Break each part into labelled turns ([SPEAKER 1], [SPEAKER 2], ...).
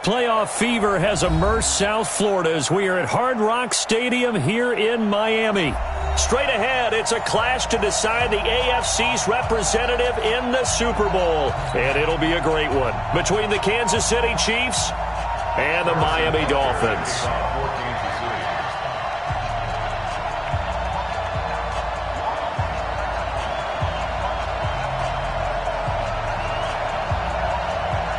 [SPEAKER 1] Playoff fever has immersed South Florida as we are at Hard Rock Stadium here in Miami. Straight ahead, it's a clash to decide the AFC's representative in the Super Bowl. And it'll be a great one between the Kansas City Chiefs and the Miami Dolphins.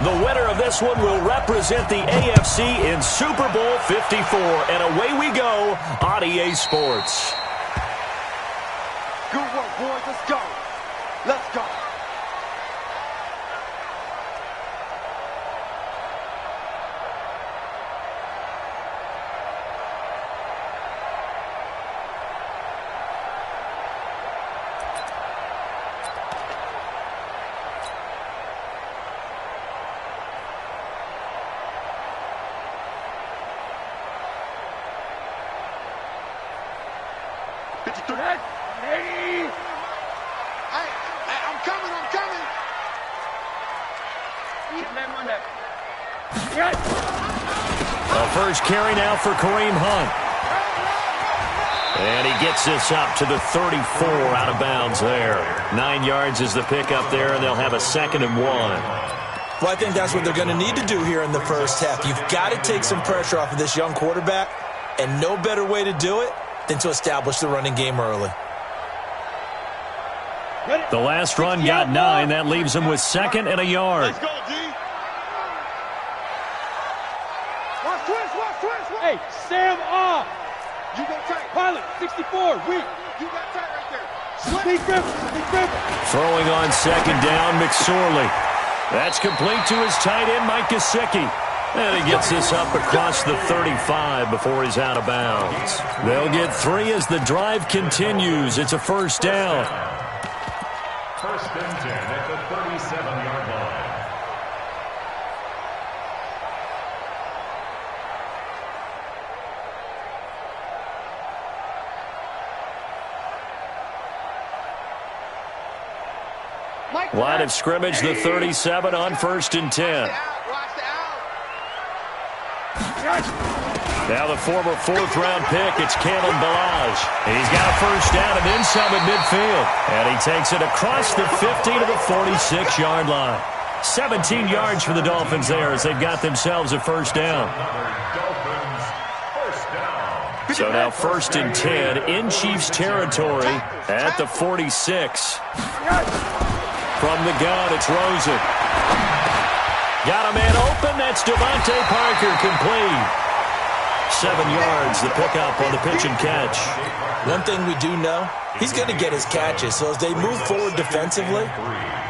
[SPEAKER 1] The winner of this one will represent the AFC in Super Bowl 54. And away we go on EA Sports.
[SPEAKER 2] Good work, boys. Let's go. Let's go.
[SPEAKER 1] First carry now for Kareem Hunt. And he gets this up to the 34 out of bounds there. 9 yards is the pickup there, and they'll have a 2nd and 1.
[SPEAKER 3] Well, I think that's what they're going to need to do here in the first half. You've got to take some pressure off of this young quarterback, and no better way to do it than to establish the running game early.
[SPEAKER 1] The last run got 9. That leaves him with 2nd and a yard.
[SPEAKER 2] Let's go, D.
[SPEAKER 4] Hey, Sam off.
[SPEAKER 2] You got tight.
[SPEAKER 4] Pilot, 64, weak.
[SPEAKER 2] You got tight right there.
[SPEAKER 4] Big grip.
[SPEAKER 1] Throwing on 2nd down, McSorley. That's complete to his tight end, Mike Gesicki. And he gets this up across the 35 before he's out of bounds. They'll get 3 as the drive continues. It's a first down.
[SPEAKER 5] First and 10 at the 37-yard line.
[SPEAKER 1] Line of scrimmage, the 37 on 1st and 10. Now the former 4th-round pick, it's Kalen Ballage. He's got a first down and then some at midfield. And he takes it across the 50 to the 46-yard line. 17 yards for the Dolphins there as they've got themselves a first down. So now 1st and 10 in Chiefs territory at the 46. From the gun, it's Rosen. Got a man open. That's Devontae Parker, complete. 7 yards, the pickup on the pitch and catch.
[SPEAKER 3] One thing we do know, he's going to get his catches. So as they move forward defensively,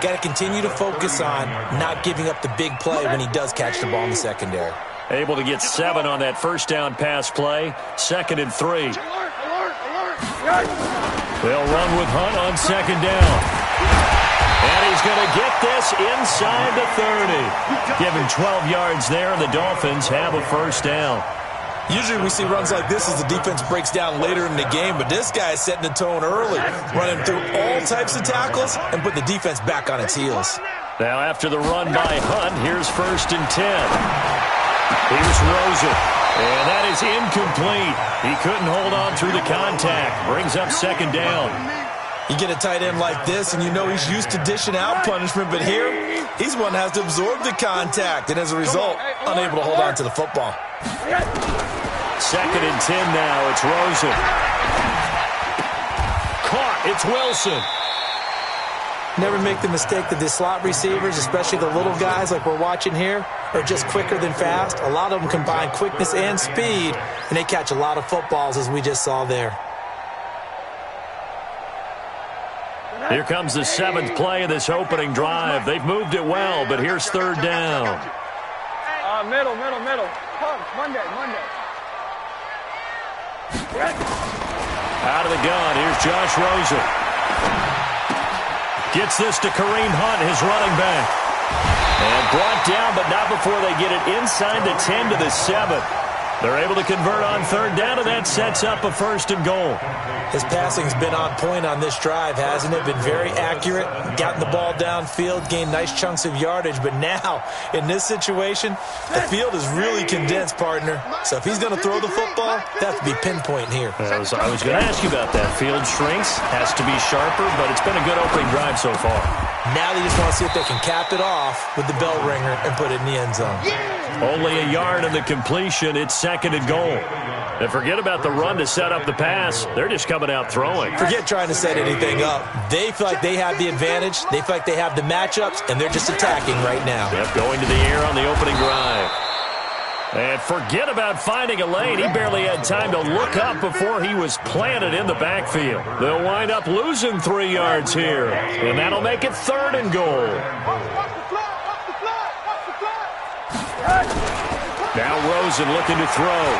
[SPEAKER 3] got to continue to focus on not giving up the big play when he does catch the ball in the secondary.
[SPEAKER 1] Able to get 7 on that first down pass play. 2nd and 3. They'll run with Hunt on 2nd down. And he's going to get this inside the 30. Give him 12 yards there, and the Dolphins have a first down.
[SPEAKER 3] Usually we see runs like this as the defense breaks down later in the game, but this guy is setting the tone early, running through all types of tackles and putting the defense back on its heels.
[SPEAKER 1] Now after the run by Hunt, here's 1st and 10. Here's Rosen. And that is incomplete. He couldn't hold on through the contact. Brings up 2nd down.
[SPEAKER 3] You get a tight end like this, and you know he's used to dishing out punishment, but here, he's one that has to absorb the contact, and as a result, unable to hold on to the football.
[SPEAKER 1] 2nd and 10 now. It's Rosen. Caught. It's Wilson.
[SPEAKER 3] Never make the mistake that the slot receivers, especially the little guys like we're watching here, are just quicker than fast. A lot of them combine quickness and speed, and they catch a lot of footballs, as we just saw there.
[SPEAKER 1] Here comes the 7th play of this opening drive. They've moved it well, but here's 3rd down.
[SPEAKER 4] Middle. Punch, Monday.
[SPEAKER 1] Out of the gun, here's Josh Rosen. Gets this to Kareem Hunt, his running back. And brought down, but not before they get it inside the 10 to the 7. They're able to convert on third down, and that sets up a 1st and goal.
[SPEAKER 3] His passing's been on point on this drive, hasn't it? Been very accurate, gotten the ball downfield, gained nice chunks of yardage. But now, in this situation, the field is really condensed, partner. So if he's going to throw the football, that has to be pinpoint here.
[SPEAKER 1] I was going to ask you about that. Field shrinks, has to be sharper, but it's been a good opening drive so far.
[SPEAKER 3] Now they just want to see if they can cap it off with the bell ringer and put it in the end zone.
[SPEAKER 1] Only a yard in the completion. It's 2nd and goal. And forget about the run to set up the pass. They're just coming out throwing.
[SPEAKER 3] Forget trying to set anything up. They feel like they have the advantage. They feel like they have the matchups, and they're just attacking right now.
[SPEAKER 1] Yep, going to the air on the opening drive. And forget about finding a lane. He barely had time to look up before he was planted in the backfield. They'll wind up losing 3 yards here. And that'll make it 3rd and goal. Now Rosen looking to throw.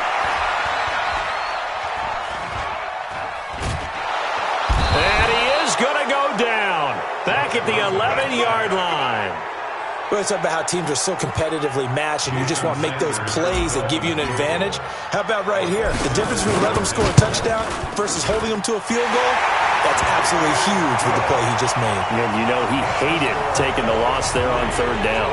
[SPEAKER 1] And he is going to go down. Back at the 11-yard line.
[SPEAKER 3] We're talking about how teams are so competitively matched, and you just want to make those plays that give you an advantage. How about right here? The difference between letting them score a touchdown versus holding them to a field goal, that's absolutely huge with the play he just made.
[SPEAKER 1] And you know he hated taking the loss there on 3rd down.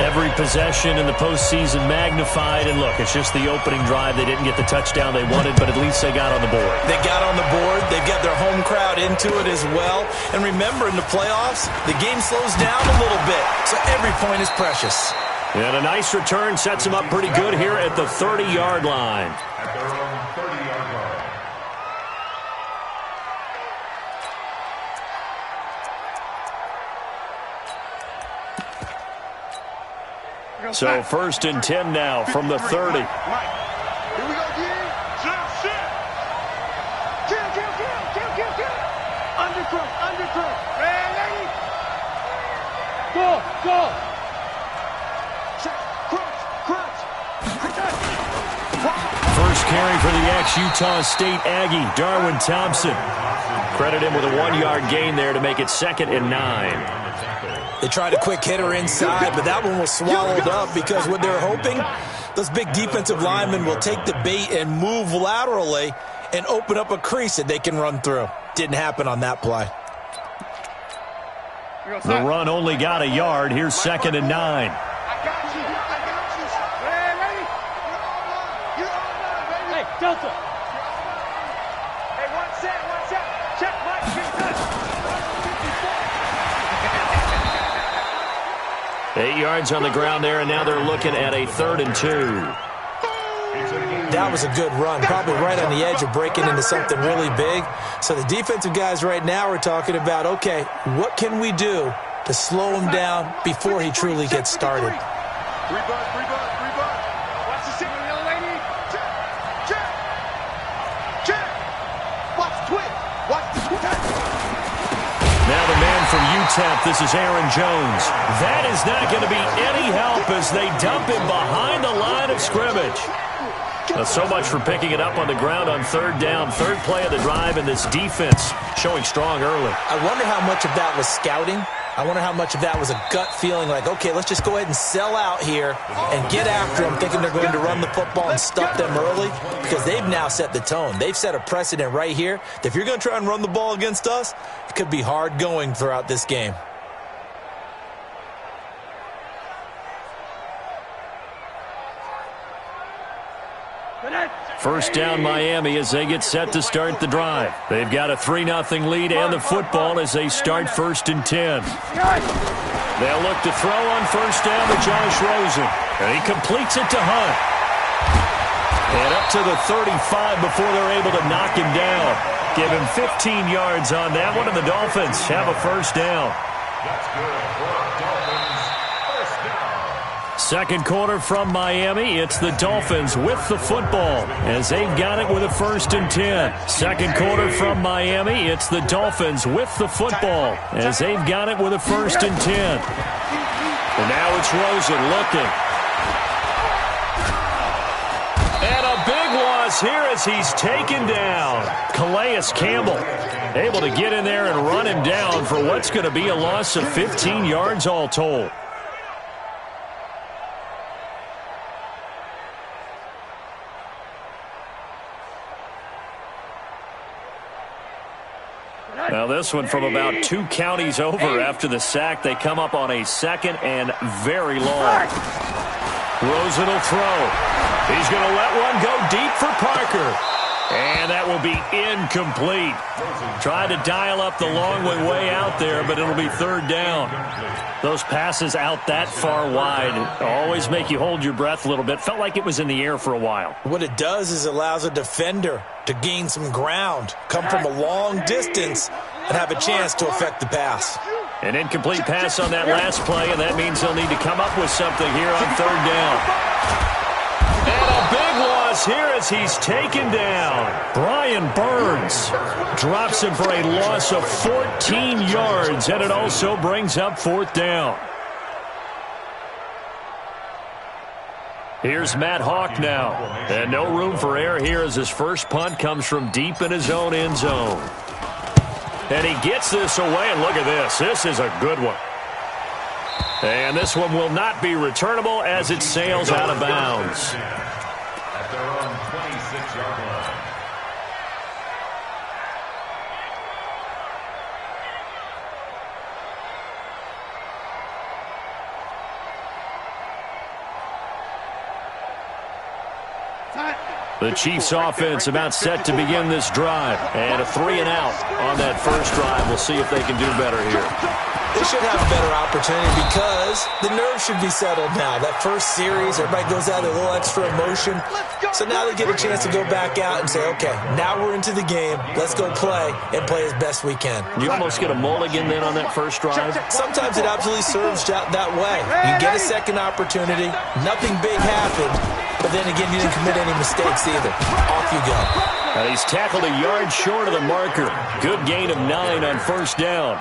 [SPEAKER 1] Every possession in the postseason magnified, and look, it's just the opening drive. They didn't get the touchdown they wanted, but at least they got on the board.
[SPEAKER 3] They got on the board. They've got their home crowd into it as well. And remember, in the playoffs, the game slows down a little bit, so every point is precious.
[SPEAKER 1] And a nice return sets them up pretty good here at the 30-yard line.
[SPEAKER 5] At their own 30-yard line.
[SPEAKER 1] So 1st and 10 now from the 30.
[SPEAKER 2] Here we go, again. Kill. Underthrow. Ready?
[SPEAKER 4] Go.
[SPEAKER 2] Check. Crunch.
[SPEAKER 1] First carry for the ex-Utah State Aggie, Darwin Thompson. Credit him with a 1-yard gain there to make it 2nd and 9.
[SPEAKER 3] They tried a quick hitter inside, but that one was swallowed up because what they're hoping, those big defensive linemen will take the bait and move laterally and open up a crease that they can run through. Didn't happen on that play.
[SPEAKER 1] The run only got a yard. Here's 2nd and 9.
[SPEAKER 2] I got you. Ready? You're all baby.
[SPEAKER 4] Hey, Delta.
[SPEAKER 2] Hey, one set. Check, Mike.
[SPEAKER 1] 8 yards on the ground there, and now they're looking at a 3rd and 2.
[SPEAKER 3] That was a good run, probably right on the edge of breaking into something really big. So the defensive guys right now are talking about, okay, what can we do to slow him down before he truly gets started?
[SPEAKER 2] Rebut. Watch the signal, young lady. Check. Watch the twist.
[SPEAKER 1] Now the man from UTEP, this is Aaron Jones. That is not going to be any help as they dump him behind the line of scrimmage. So much for picking it up on the ground on 3rd down. 3rd play of the drive, and this defense showing strong early.
[SPEAKER 3] I wonder how much of that was scouting. I wonder how much of that was a gut feeling like, okay, let's just go ahead and sell out here and get after them, thinking they're going to run the football and stuff them early, because they've now set the tone. They've set a precedent right here that if you're going to try and run the ball against us, it could be hard going throughout this game.
[SPEAKER 1] First down Miami as they get set to start the drive. They've got a 3-0 lead and the football as they start 1st and 10. They'll look to throw on 1st down to Josh Rosen. And he completes it to Hunt. And up to the 35 before they're able to knock him down. Give him 15 yards on that one, and the Dolphins have a 1st down.
[SPEAKER 5] That's good for Dolphins. 1st down.
[SPEAKER 1] 2nd quarter from Miami. It's the Dolphins with the football as they've got it with a 1st and 10. 2nd quarter from Miami. It's the Dolphins with the football as they've got it with a 1st and 10. And now it's Rosen looking. And a big loss here as he's taken down. Calais Campbell able to get in there and run him down for what's going to be a loss of 15 yards all told. Now this one from about 2 counties over after the sack. They come up on a second and very long. Rosen will throw. He's going to let one go deep for Parker. And that will be incomplete. Tried to dial up the long way out there, but it'll be third down. Those passes out that far wide always make you hold your breath a little bit. Felt like it was in the air for a while.
[SPEAKER 3] What it does is it allows a defender to gain some ground, come from a long distance, and have a chance to affect the pass.
[SPEAKER 1] An incomplete pass on that last play, and that means they'll need to come up with something here on third down. And a big loss here as he's taken down. Brian Burns drops him for a loss of 14 yards, and it also brings up fourth down. Here's Matt Hawk now. And no room for error here as his first punt comes from deep in his own end zone. And he gets this away, and look at this. This is a good one. And this one will not be returnable as it sails out of bounds.
[SPEAKER 5] At their own 26-yard line.
[SPEAKER 1] The Chiefs offense about set to begin this drive. And a 3-and-out on that first drive. We'll see if they can do better here.
[SPEAKER 3] They should have a better opportunity because the nerves should be settled now. That first series, everybody goes out with a little extra emotion. So now they get a chance to go back out and say, okay, now we're into the game. Let's go play and play as best we can.
[SPEAKER 1] You almost get a mulligan then on that first drive?
[SPEAKER 3] Sometimes it absolutely serves that way. You get a second opportunity. Nothing big happened. But then again, you didn't commit any mistakes either. Off you go.
[SPEAKER 1] And he's tackled a yard short of the marker. Good gain of 9 on first down.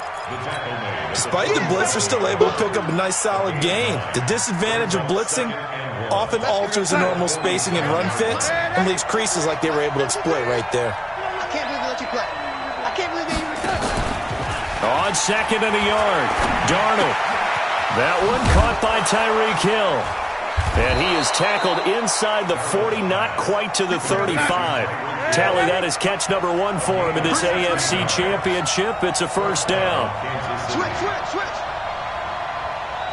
[SPEAKER 3] Despite the blitz, they're still able to pick up a nice solid gain. The disadvantage of blitzing often alters the normal spacing and run fits and leaves creases like they were able to exploit right there.
[SPEAKER 2] I can't believe they let you play. I can't believe they even touched.
[SPEAKER 1] On second and a yard, Darnold. That one caught by Tyreek Hill. And he is tackled inside the 40, not quite to the 35. Tally that is catch number 1 for him in this AFC Championship. It's a first down.
[SPEAKER 2] Switch.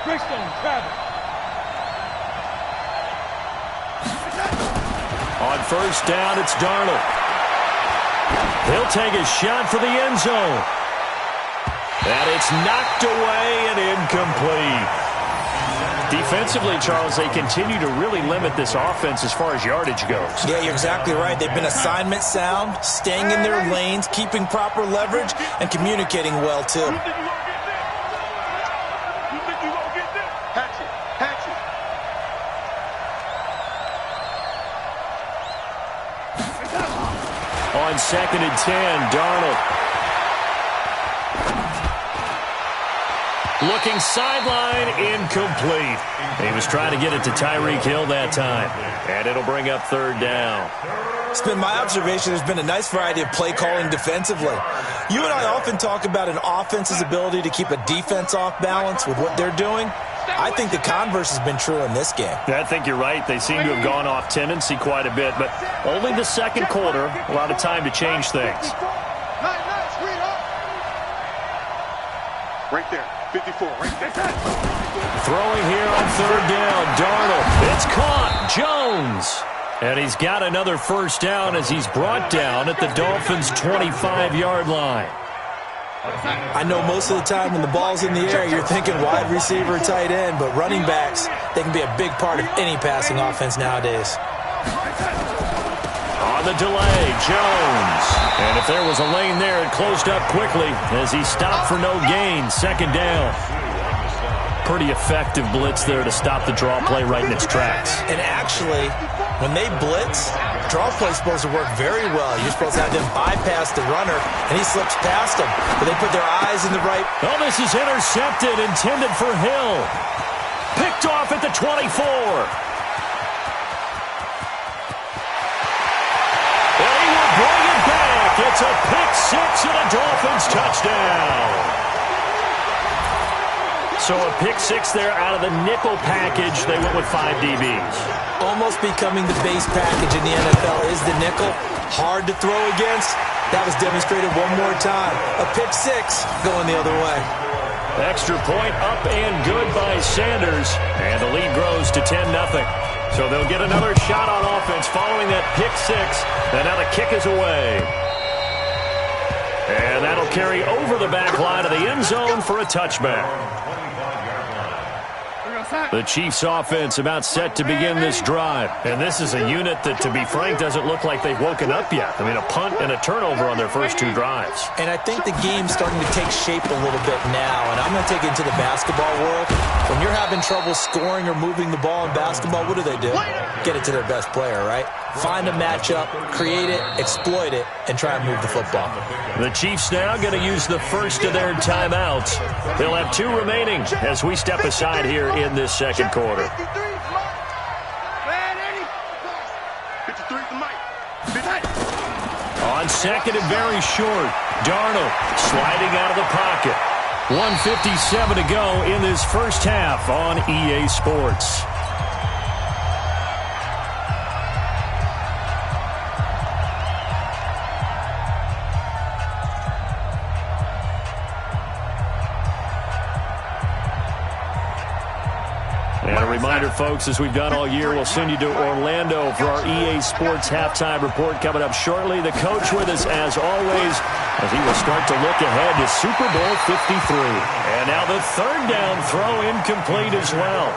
[SPEAKER 4] Greystone, Travis.
[SPEAKER 1] On first down, it's Darnold. He'll take a shot for the end zone. And it's knocked away and incomplete. Defensively, Charles, they continue to really limit this offense as far as yardage goes.
[SPEAKER 3] Yeah, you're exactly right. They've been assignment sound, staying in their lanes, keeping proper leverage, and communicating well, too.
[SPEAKER 2] Patch it.
[SPEAKER 1] On second and 10, Darnold. Looking sideline, incomplete. He was trying to get it to Tyreek Hill that time. And it'll bring up third down.
[SPEAKER 3] It's been my observation there's been a nice variety of play calling defensively. You and I often talk about an offense's ability to keep a defense off balance with what they're doing. I think the converse has been true in this game.
[SPEAKER 1] I think you're right. They seem to have gone off tendency quite a bit, but only the second quarter, a lot of time to change things.
[SPEAKER 2] Right there. 54, right there.
[SPEAKER 1] Throwing here on third down, Darnold. It's caught, Jones. And he's got another first down as he's brought down at the Dolphins' 25-yard line.
[SPEAKER 3] I know most of the time when the ball's in the air, you're thinking wide receiver, tight end, but running backs, they can be a big part of any passing offense nowadays.
[SPEAKER 1] On the delay, Jones. And if there was a lane there, it closed up quickly as he stopped for no gain. Second down. Pretty effective blitz there to stop the draw play right in its tracks.
[SPEAKER 3] And actually, when they blitz, draw play is supposed to work very well. You're supposed to have them bypass the runner, and he slips past them. But they put their eyes in the right.
[SPEAKER 1] Oh, this is intercepted, intended for Hill. Picked off at the 24. Bring it back. It's a pick six and a Dolphins touchdown. So a pick six there out of the nickel package. They went with 5 DBs.
[SPEAKER 3] Almost becoming the base package in the NFL is the nickel. Hard to throw against, That was demonstrated one more time. A pick six going the other way.
[SPEAKER 1] Extra point up and good by Sanders. And the lead grows to 10-0. So they'll get another shot on offense following that pick six. And now the kick is away. And that'll carry over the back line of the end zone for a touchback. The Chiefs offense about set to begin this drive. And this is a unit that, to be frank, doesn't look like they've woken up yet. I mean, a punt and a turnover on their first two drives.
[SPEAKER 3] And I think the game's starting to take shape a little bit now. And I'm going to take it into the basketball world. When you're having trouble scoring or moving the ball in basketball, what do? Get it to their best player, right? Find a matchup, create it, exploit it, and try and move the football.
[SPEAKER 1] The Chiefs now going to use the first of their timeouts. They'll have two remaining as we step aside here in this second quarter. On second and very short, Darnold sliding out of the pocket. 1:57 to go in this first half on EA Sports. And a reminder, folks, as we've done all year, we'll send you to Orlando for our EA Sports halftime report coming up shortly. The coach with us, as always, as he will start to look ahead to Super Bowl 53. And now the third down throw incomplete as well.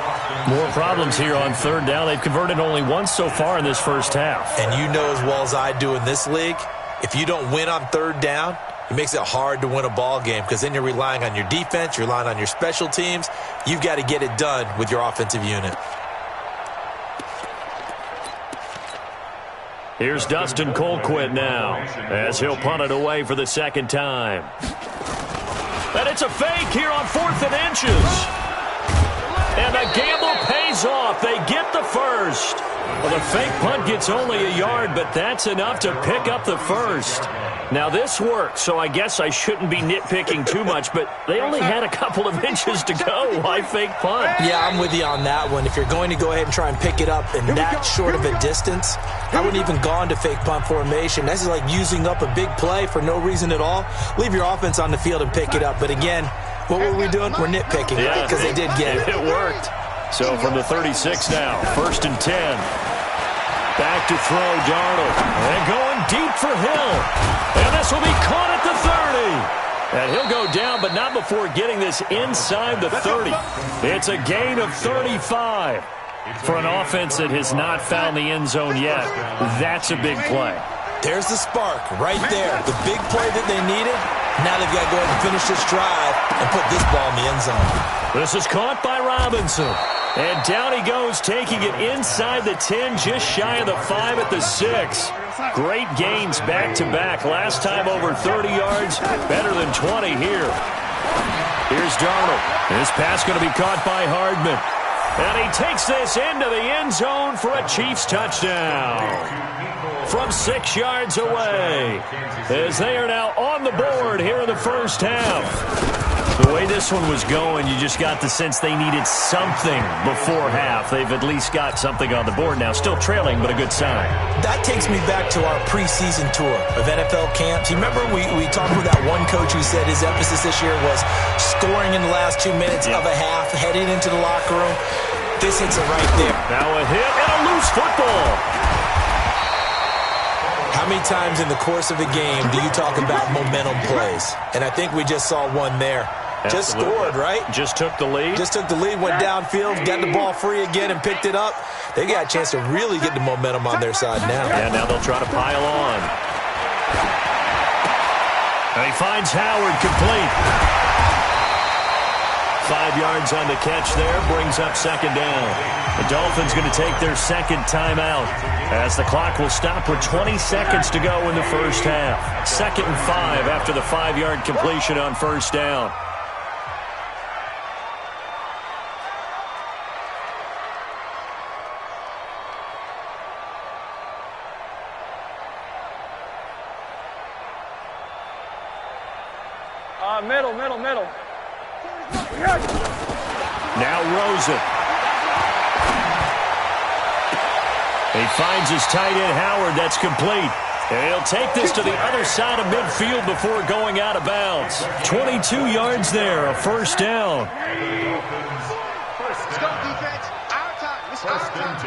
[SPEAKER 1] More problems here on third down. They've converted only once so far in this first half.
[SPEAKER 3] And you know as well as I do in this league, if you don't win on third down, it makes it hard to win a ball game because then you're relying on your defense, you're relying on your special teams. You've got to get it done with your offensive unit.
[SPEAKER 1] Here's Dustin Colquitt now as he'll punt it away for the second time. And it's a fake here on 4th and inches. And the gamble pays off. They get the first. Well, the fake punt gets only a yard, but that's enough to pick up the first. Now, this works, so I guess I shouldn't be nitpicking too much, but they only had a couple of inches to go. Why fake punt?
[SPEAKER 3] Yeah, I'm with you on that one. If you're going to go ahead and try and pick it up in that short of a distance, I wouldn't even gone to fake punt formation. This is like using up a big play for no reason at all. Leave your offense on the field and pick it up. But again, what were we doing? We're nitpicking, right? Because they did get it.
[SPEAKER 1] It worked. So from the 36 now, 1st and 10. Back to throw, Darnold. And going deep for Hill. And this will be caught at the 30. And he'll go down, but not before getting this inside the 30. It's a gain of 35. For an offense that has not found the end zone yet, that's a big play.
[SPEAKER 3] There's the spark right there. The big play that they needed. Now they've got to go ahead and finish this drive and put this ball in the end zone.
[SPEAKER 1] This is caught by Robinson. And down he goes, taking it inside the 10, just shy of the 5 at the 6. Great gains back-to-back. Last time over 30 yards, better than 20 here. Here's Darnold. This pass going to be caught by Hardman. And he takes this into the end zone for a Chiefs touchdown. From 6 yards away. As they are now on the board here in the first half. The way this one was going, you just got the sense they needed something before half. They've at least got something on the board now. Still trailing, but a good sign.
[SPEAKER 3] That takes me back to our preseason tour of NFL camps. You remember we talked with that one coach who said his emphasis this year was scoring in the last 2 minutes of a half, heading into the locker room. This hits it right there.
[SPEAKER 1] Now a hit and a loose football.
[SPEAKER 3] How many times in the course of a game do you talk about momentum plays? And I think we just saw one there. Just scored, right?
[SPEAKER 1] Just took the lead.
[SPEAKER 3] Just took the lead, went downfield, got the ball free again, and picked it up. They got a chance to really get the momentum on their side now.
[SPEAKER 1] And now they'll try to pile on. And he finds Howard complete. 5 yards on the catch there, brings up second down. The Dolphins going to take their second timeout as the clock will stop with 20 seconds to go in the first half. 2nd and 5 after the 5-yard completion on first down.
[SPEAKER 4] Middle.
[SPEAKER 1] Now Rosen. He finds his tight end Howard. That's complete. And he'll take this to the other side of midfield before going out of bounds. 22 yards there, a first down.
[SPEAKER 2] Let's go, defense. Our time. It's our time.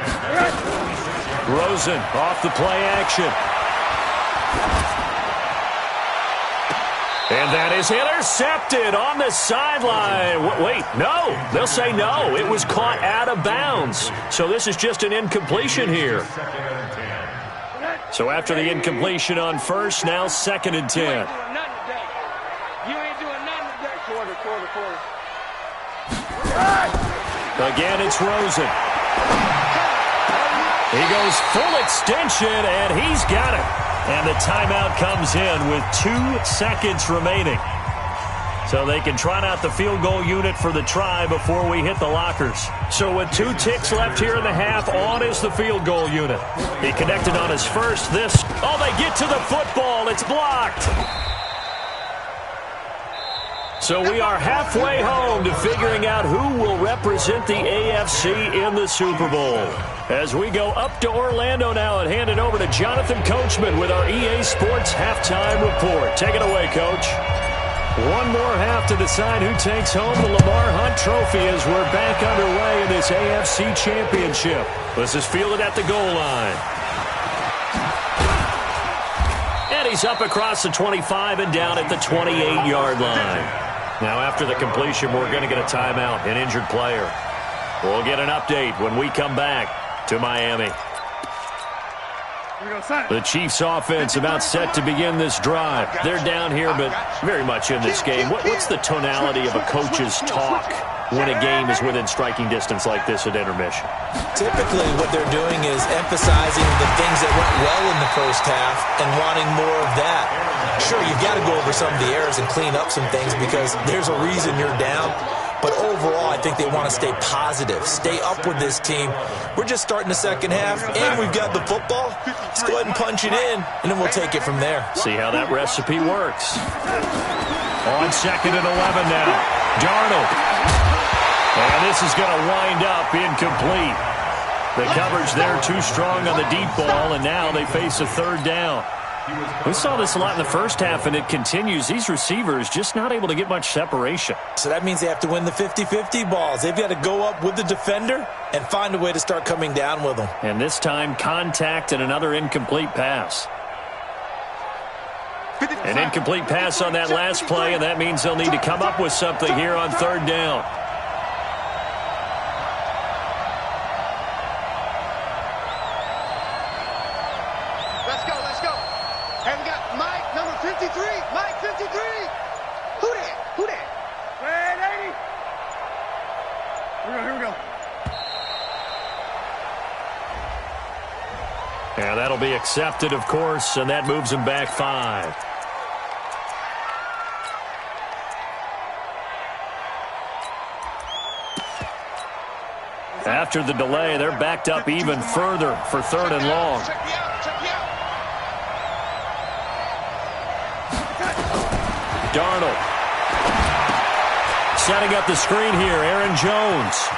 [SPEAKER 1] Rosen off the play action. And that is intercepted on the sideline. Wait, no. They'll say no. It was caught out of bounds. So this is just an incompletion here. So after the incompletion on first, now 2nd and 10.
[SPEAKER 4] You ain't doing nothing today. Quarter.
[SPEAKER 1] Again, it's Rosen. He goes full extension, and he's got it. And the timeout comes in with 2 seconds remaining. So they can trot out the field goal unit for the try before we hit the lockers. So with 2 ticks left here in the half, on is the field goal unit. He connected on his first. They get to the football. It's blocked. So we are halfway home to figuring out who will represent the AFC in the Super Bowl. As we go up to Orlando now and hand it over to Jonathan Coachman with our EA Sports Halftime Report. Take it away, Coach. One more half to decide who takes home the Lamar Hunt Trophy as we're back underway in this AFC Championship. This is fielded at the goal line. And he's up across the 25 and down at the 28-yard line. Now after the completion, we're going to get a timeout, an injured player. We'll get an update when we come back to Miami. The Chiefs offense about set to begin this drive. They're down here, but very much in this game. What's the tonality of a coach's talk when a game is within striking distance like this at intermission?
[SPEAKER 3] Typically what they're doing is emphasizing the things that went well in the first half and wanting more of that. Sure, you've got to go over some of the errors and clean up some things because there's a reason you're down. But overall, I think they want to stay positive, stay up with this team. We're just starting the second half, and we've got the football. Let's go ahead and punch it in, and then we'll take it from there.
[SPEAKER 1] See how that recipe works. On 2nd and 11 now. Darnold. And this is going to wind up incomplete. The coverage there too strong on the deep ball, and now they face a 3rd down. We saw this a lot in the first half, and it continues. These receivers just not able to get much separation.
[SPEAKER 3] So that means they have to win the 50-50 balls. They've got to go up with the defender and find a way to start coming down with them.
[SPEAKER 1] And this time, contact and another incomplete pass. An incomplete pass on that last play, and that means they'll need to come up with something here on 3rd down. And that'll be accepted, of course, and that moves him back 5. After the delay, they're backed up even further for 3rd and long. Darnold. Setting up the screen here, Aaron Jones.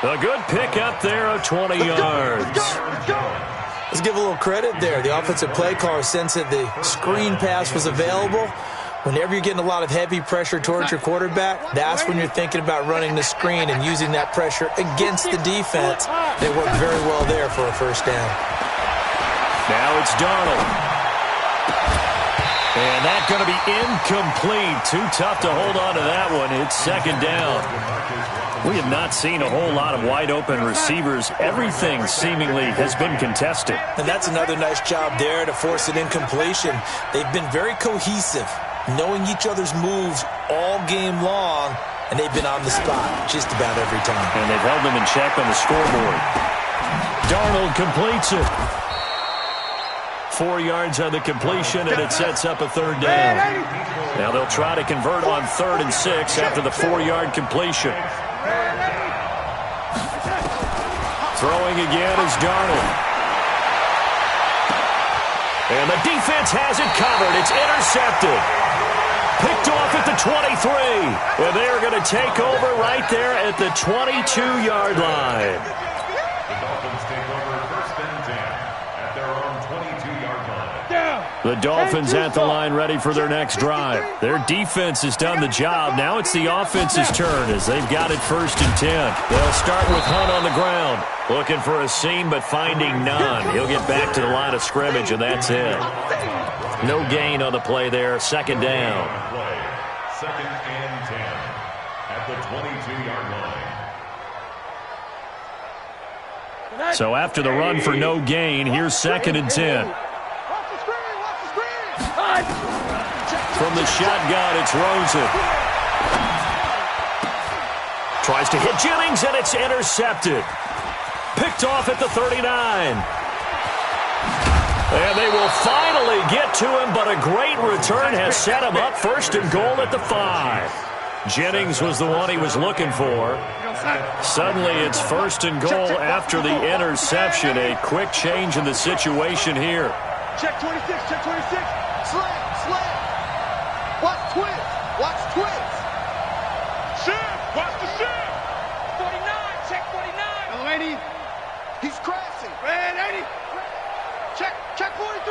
[SPEAKER 1] A good pickup there of 20 yards.
[SPEAKER 3] Let's give a little credit there. The offensive play caller sensed that the screen pass was available. Whenever you're getting a lot of heavy pressure towards your quarterback, that's when you're thinking about running the screen and using that pressure against the defense. They worked very well there for a 1st down.
[SPEAKER 1] Now it's Darnold. And that's going to be incomplete. Too tough to hold on to that one. It's 2nd down. We have not seen a whole lot of wide-open receivers. Everything seemingly has been contested.
[SPEAKER 3] And that's another nice job there to force an incompletion. They've been very cohesive, knowing each other's moves all game long, and they've been on the spot just about every time.
[SPEAKER 1] And they've held them in check on the scoreboard. Darnold completes it. 4 yards on the completion, and it sets up a 3rd down. Now they'll try to convert on 3rd and 6 after the 4-yard completion. Throwing again is Darnold. And the defense has it covered. It's intercepted. Picked off at the 23. And they're going to take over right there at the 22-yard line.
[SPEAKER 5] The Dolphins take over 1st and 10.
[SPEAKER 1] The Dolphins at the line ready for their next drive. Their defense has done the job. Now it's the offense's turn as they've got it 1st and 10. They'll start with Hunt on the ground. Looking for a seam but finding none. He'll get back to the line of scrimmage and that's it. No gain on the play there. 2nd down.
[SPEAKER 5] 2nd and 10 at the 22-yard line.
[SPEAKER 1] So after the run for no gain, here's 2nd and 10. From the shotgun, it's Rosen. Tries to hit Jennings, and it's intercepted. Picked off at the 39. And they will finally get to him, but a great return has set him up 1st and goal at the 5. Jennings was the one he was looking for. Suddenly it's 1st and goal after the interception. A quick change in the situation here.
[SPEAKER 2] Check 26, check 26. Slam, slam. Watch twins. Watch twins.
[SPEAKER 5] Shift. Watch the shift.
[SPEAKER 2] 49. Check 49. Oh, 80. He's crashing. Man, 80. Check 43.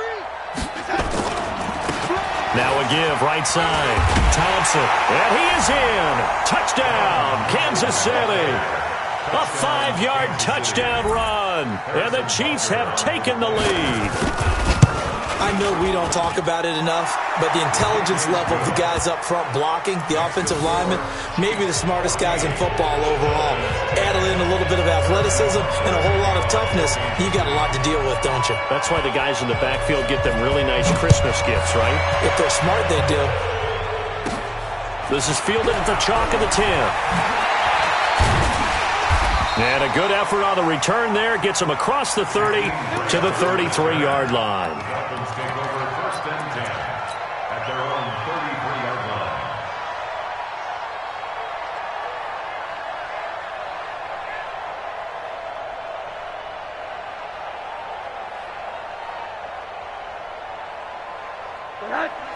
[SPEAKER 1] Now a give, right side. Thompson. And he is in. Touchdown, Kansas City. A 5-yard touchdown run. And the Chiefs have taken the lead.
[SPEAKER 3] I know we don't talk about it enough, but the intelligence level of the guys up front blocking, the offensive linemen, maybe the smartest guys in football overall. Add in a little bit of athleticism and a whole lot of toughness, you got a lot to deal with, don't you?
[SPEAKER 1] That's why the guys in the backfield get them really nice Christmas gifts, right?
[SPEAKER 3] If they're smart, they do.
[SPEAKER 1] This is fielded at the chalk of the 10. And a good effort on the return there. Gets him across the 30 to the 33-yard line.
[SPEAKER 5] Dolphins take over 1st and 10 at their own 33-yard line.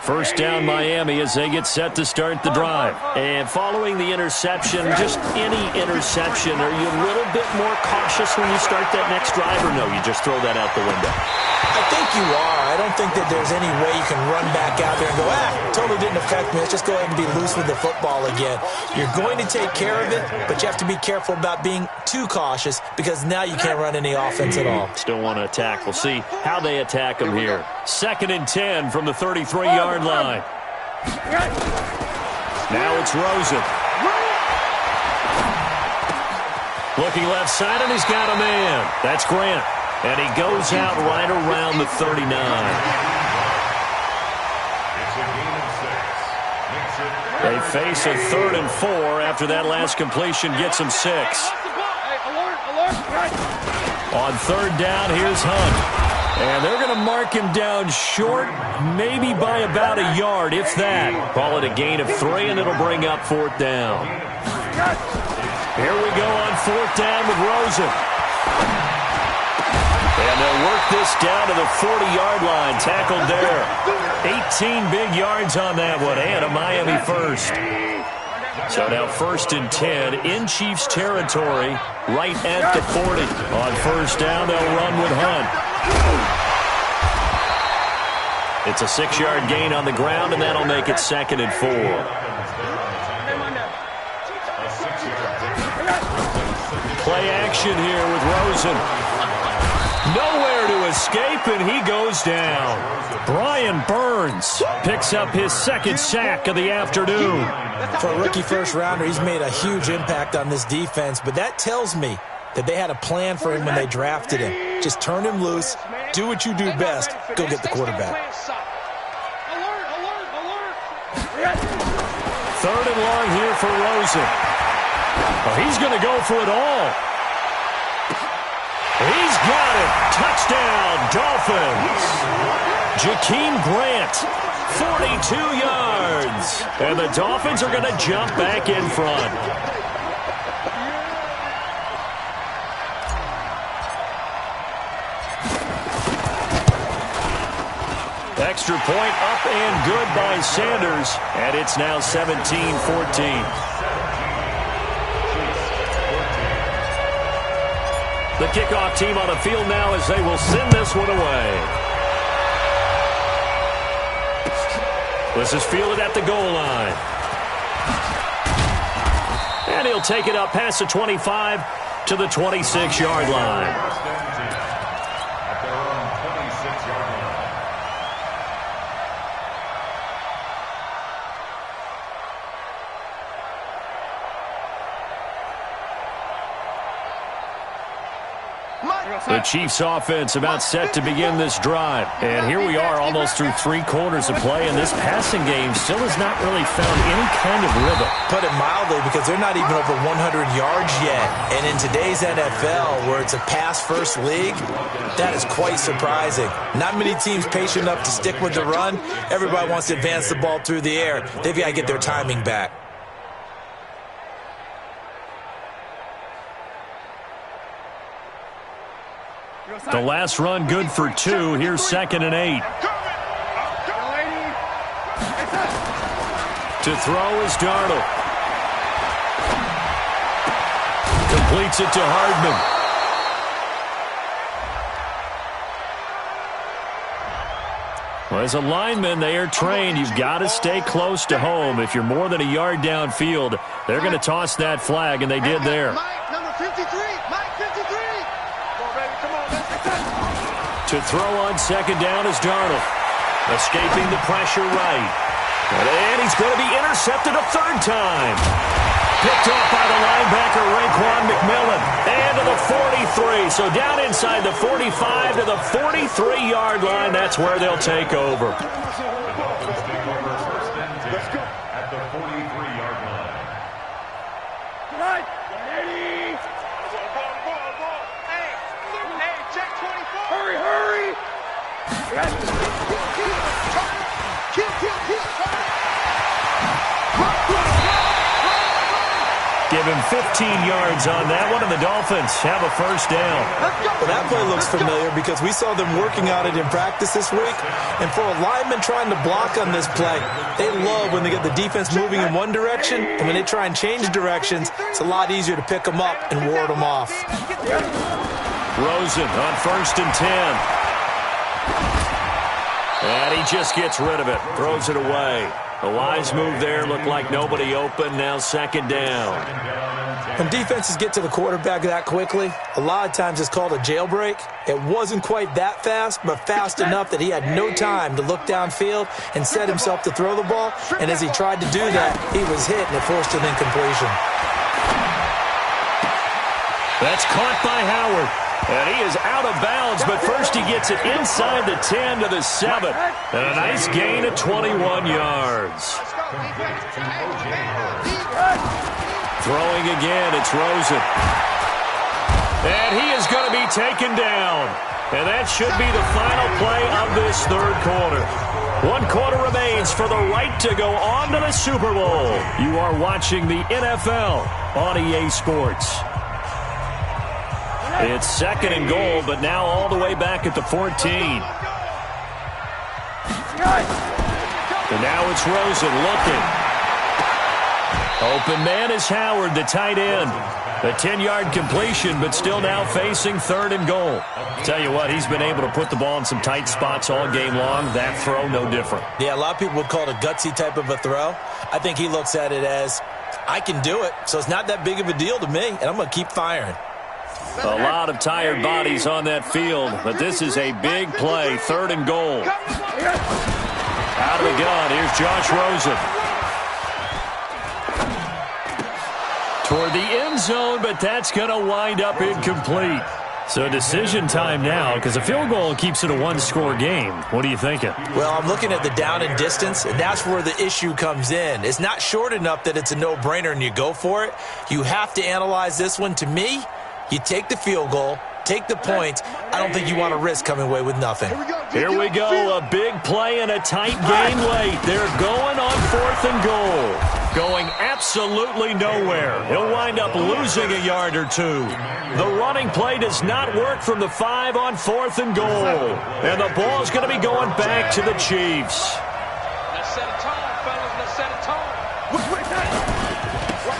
[SPEAKER 1] First down Miami as they get set to start the drive. And following the interception, just any interception, are you a little bit more cautious when you start that next drive, or no, you just throw that out the window?
[SPEAKER 3] I think you are. I don't think that there's any way you can run back out there and go, totally didn't affect me. Let's just go ahead and be loose with the football again. You're going to take care of it, but you have to be careful about being too cautious because now you can't run any offense at all.
[SPEAKER 1] Still want to attack. We'll see how they attack them here. 2nd and 10 from the 33-yard line. Now it's Rosen. Looking left side, and he's got a man. That's Grant. And he goes out right around the 39. They face a 3rd and 4 after that last completion gets them 6. On 3rd down, here's Hunt. And they're going to mark him down short, maybe by about a yard, if that. Call it a gain of 3, and it'll bring up 4th down. Here we go on 4th down with Rosen. And they'll work this down to the 40-yard line, tackled there. 18 big yards on that one, and a Miami first. So now 1st and 10 in Chiefs territory, right at the 40. On 1st down, they'll run with Hunt. It's a 6-yard gain on the ground, and that'll make it 2nd and 4. Play action here with Rosen. Nowhere to escape, and he goes down. Brian Burns picks up his 2nd sack of the afternoon.
[SPEAKER 3] For a rookie first-rounder, he's made a huge impact on this defense, but that tells me that they had a plan for him when they drafted him. Just turn him loose, do what you do best, go get the quarterback.
[SPEAKER 1] 3rd and long here for Rosen. Well, he's going to go for it all. He's got it. Touchdown, Dolphins. Jakeem Grant, 42 yards. And the Dolphins are going to jump back in front. Extra point up and good by Sanders. And it's now 17-14. The kickoff team on the field now as they will send this one away. This is fielded at the goal line. And he'll take it up past the 25 to the 26-yard line.
[SPEAKER 5] At their own 26-yard line.
[SPEAKER 1] The Chiefs offense about set to begin this drive. And here we are almost through 3 quarters of play, and this passing game still has not really found any kind of rhythm.
[SPEAKER 3] Put it mildly, because they're not even over 100 yards yet. And in today's NFL, where it's a pass-first league, that is quite surprising. Not many teams patient enough to stick with the run. Everybody wants to advance the ball through the air. They've got to get their timing back.
[SPEAKER 1] The last run good for 2. Here's 2nd and 8. To throw is Darnold. Completes it to Hardman. Well, as a lineman, they are trained. You've got to stay close to home. If you're more than a yard downfield, they're going to toss that flag, and they did there.
[SPEAKER 2] Mike, number 53. Mike, 53.
[SPEAKER 1] To throw on 2nd down is Darnold. Escaping the pressure right. And he's going to be intercepted a 3rd time. Picked off by the linebacker, Raekwon McMillan. And to the 43. So down inside the 45 to the 43-yard line. That's where they'll take over.
[SPEAKER 5] The Dolphins take over 1st and 10 at the 43-yard line.
[SPEAKER 2] Right. Eddie. Hey, check 24. Hurry.
[SPEAKER 1] Give him 15 yards on that one, and the Dolphins have a 1st down.
[SPEAKER 3] Well, that play looks familiar because we saw them working on it in practice this week. And for a lineman trying to block on this play, they love when they get the defense moving in one direction. And when they try and change directions, it's a lot easier to pick them up and ward them off.
[SPEAKER 1] Rosen on 1st and 10. And he just gets rid of it, throws it away. A wise move there, looked like nobody open, now 2nd down.
[SPEAKER 3] When defenses get to the quarterback that quickly, a lot of times it's called a jailbreak. It wasn't quite that fast, but fast enough that he had no time to look downfield and set himself to throw the ball. And as he tried to do that, he was hit and it forced an incompletion.
[SPEAKER 1] That's caught by Howard. And he is out of bounds, but first he gets it inside the 10 to the 7. And a nice gain of 21 yards. Throwing again, it's Rosen. And he is going to be taken down. And that should be the final play of this 3rd quarter. 1 quarter remains for the right to go on to the Super Bowl. You are watching the NFL on EA Sports. It's 2nd and goal, but now all the way back at the 14. And now it's Rosen looking. Open man is Howard, the tight end. A 10-yard completion, but still now facing 3rd and goal. Tell you what, he's been able to put the ball in some tight spots all game long. That throw, no different.
[SPEAKER 3] Yeah, a lot of people would call it a gutsy type of a throw. I think he looks at it as, I can do it, so it's not that big of a deal to me, and I'm going to keep firing.
[SPEAKER 1] A lot of tired bodies on that field, but this is a big play, 3rd and goal. Out of the gun, here's Josh Rosen. Toward the end zone, but that's going to wind up incomplete. So decision time now, because a field goal keeps it a 1-score game. What are you thinking?
[SPEAKER 3] Well, I'm looking at the down and distance, and that's where the issue comes in. It's not short enough that it's a no-brainer and you go for it. You have to analyze this one. To me, you take the field goal, take the points. I don't think you want to risk coming away with nothing.
[SPEAKER 1] Here we go, a big play and a tight game late. They're going on 4th and goal. Going absolutely nowhere. He'll wind up losing a yard or 2. The running play does not work from the 5 on 4th and goal. And the ball's going to be going back to the Chiefs.
[SPEAKER 2] Let's set a tone, fellas. Let's set a tone.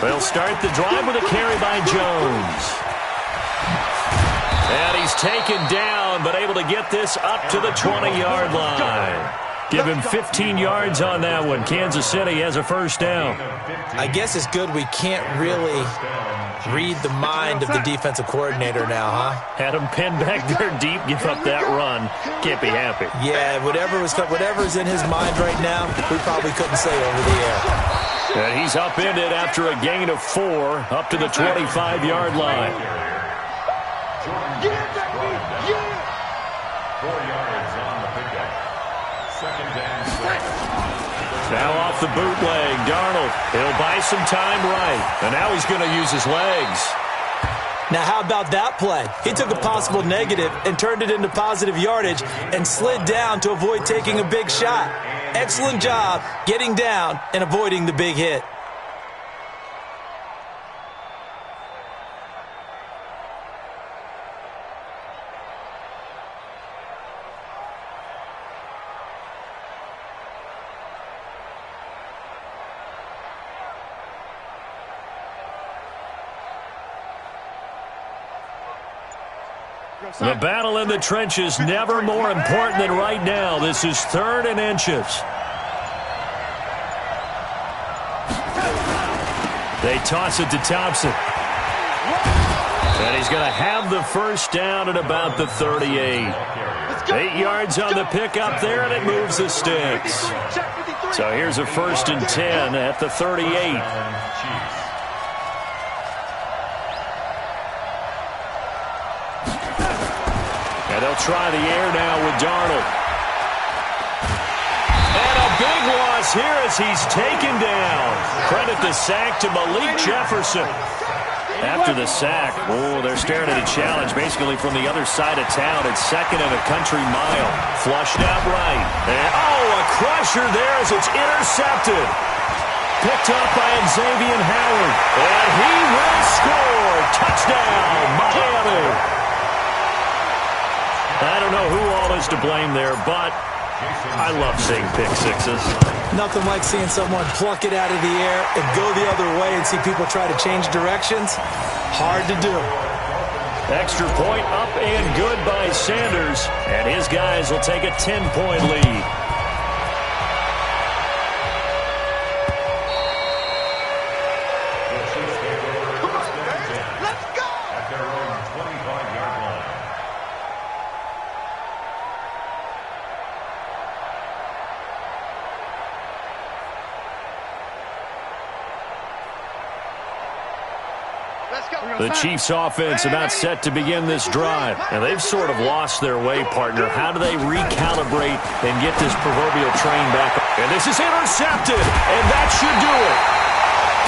[SPEAKER 1] They'll start the drive with a carry by Jones. And he's taken down, but able to get this up to the 20-yard line. Give him 15 yards on that one. Kansas City has a first down.
[SPEAKER 3] I guess it's good we can't really read the mind of the defensive coordinator now, huh?
[SPEAKER 1] Had him pinned back there deep, give up that run. Can't be happy.
[SPEAKER 3] Yeah, whatever's in his mind right now, we probably couldn't say over the air.
[SPEAKER 1] And he's upended after a gain of 4 up to the 25-yard line.
[SPEAKER 2] Yeah, baby! Yeah!
[SPEAKER 5] 4 yards on the pickup. Second and 6.
[SPEAKER 1] Now off the bootleg, Darnold. He'll buy some time right. And now he's going to use his legs.
[SPEAKER 3] Now, how about that play? He took a possible negative and turned it into positive yardage and slid down to avoid taking a big shot. Excellent job getting down and avoiding the big hit.
[SPEAKER 1] The battle in the trenches, never more important than right now. This is 3rd and inches. They toss it to Thompson. And he's going to have the first down at about the 38. 8 yards on the pickup there, and it moves the sticks. So here's a 1st and 10 at the 38. And they'll try the air now with Darnold. And a big loss here as he's taken down. Credit the sack to Malik Jefferson. After the sack, they're staring at a challenge basically from the other side of town. It's 2nd and a country mile. Flushed out right. And, a crusher there as it's intercepted. Picked up by Xavier Howard. And he will score. Touchdown, Miami. I don't know who all is to blame there, but I love seeing pick sixes.
[SPEAKER 3] Nothing like seeing someone pluck it out of the air and go the other way and see people try to change directions. Hard to do.
[SPEAKER 1] Extra point up and good by Sanders, and his guys will take a 10-point lead. The Chiefs offense about set to begin this drive. And they've sort of lost their way, partner. How do they recalibrate and get this proverbial train back? And this is intercepted, and that should do it.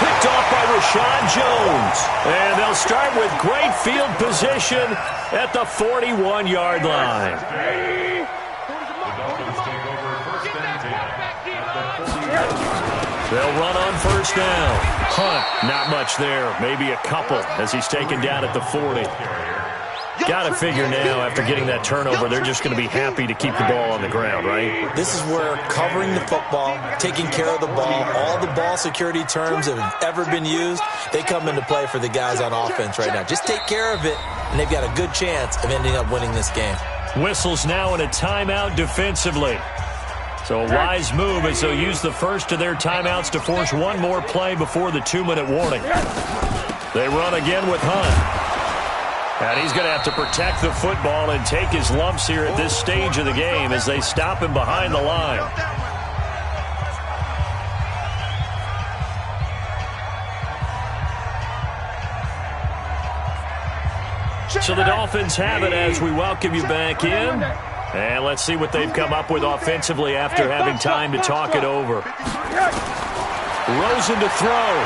[SPEAKER 1] Picked off by Rashad Jones. And they'll start with great field position at the 41-yard line. They'll run on first down. Hunt, not much there. Maybe a couple as he's taken down at the 40. Got to figure now, after getting that turnover, they're just going to be happy to keep the ball on the ground, right?
[SPEAKER 3] This is where covering the football, taking care of the ball, all the ball security terms that have ever been used, they come into play for the guys on offense right now. Just take care of it, and they've got a good chance of ending up winning this game. Whistles now in a timeout defensively. So a wise move as they'll use the first of their timeouts to force one more play before the 2-minute warning. They run again with Hunt. And he's going to have to protect the football and take his lumps here at this stage of the game as they stop him behind the line. So the Dolphins have it as we welcome you back in. And let's see what they've come up with offensively after having time to talk it over. Rosen to throw.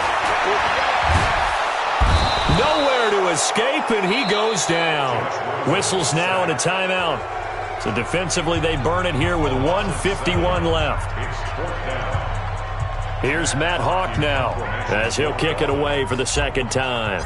[SPEAKER 3] Nowhere to escape, and he goes down. Whistles now in a timeout. So defensively, they burn it here with 1:51 left. Here's Matt Hawk now as he'll kick it away for the second time.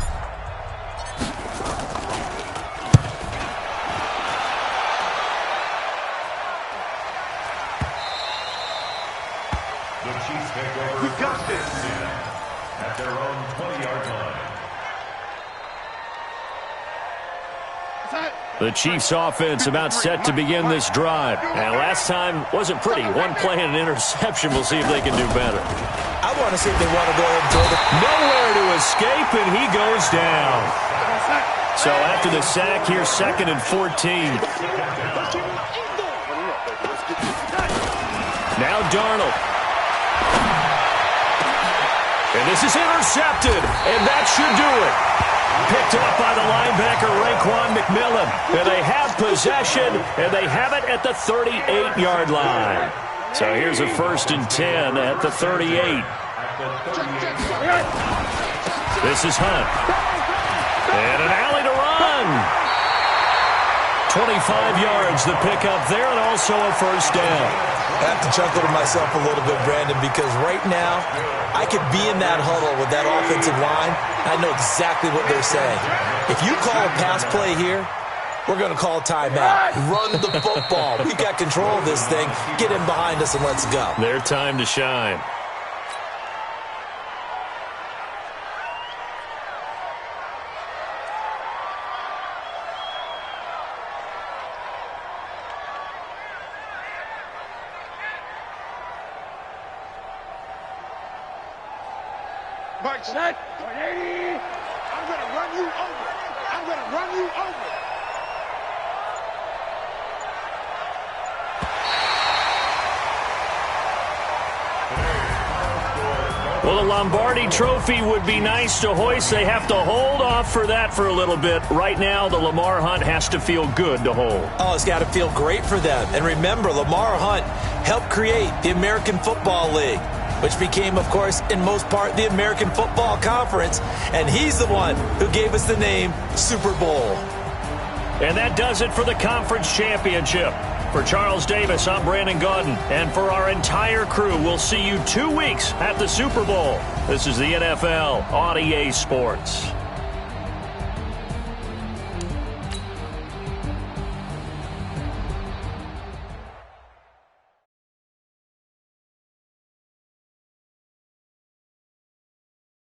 [SPEAKER 1] The Chiefs offense about set to begin this drive. And last time wasn't pretty. One play and an interception. We'll see if they can do better.
[SPEAKER 3] I want to see if they want to go ahead and throw the...
[SPEAKER 1] Nowhere to escape, and he goes down. So after the sack, here's 2nd and 14. Now Darnold. And this is intercepted, and that should do it. Picked up by the linebacker, Raekwon McMillan. And they have possession, and they have it at the 38-yard line. So here's a 1st and 10 at the 38. This is Hunt. And an alley to run. 25 yards, the pickup there, and also a 1st down.
[SPEAKER 3] I have to chuckle to myself a little bit, Brandon, because right now I could be in that huddle with that offensive line. I know exactly what they're saying. If you call a pass play here, we're going to call timeout. Run the football. We got control of this thing. Get in behind us and let's go.
[SPEAKER 1] Their time to shine.
[SPEAKER 2] Mark set. 180. I'm going to run you over. I'm going to run you over.
[SPEAKER 1] Well, the Lombardi Trophy would be nice to hoist. They have to hold off for that for a little bit. Right now, the Lamar Hunt has to feel good to hold.
[SPEAKER 3] Oh, it's got to feel great for them. And remember, Lamar Hunt helped create the American Football League, which became, of course, in most part, the American Football Conference. And he's the one who gave us the name Super Bowl.
[SPEAKER 1] And that does it for the conference championship. For Charles Davis, I'm Brandon Gaudin. And for our entire crew, we'll see you 2 weeks at the Super Bowl. This is the NFL on EA Sports.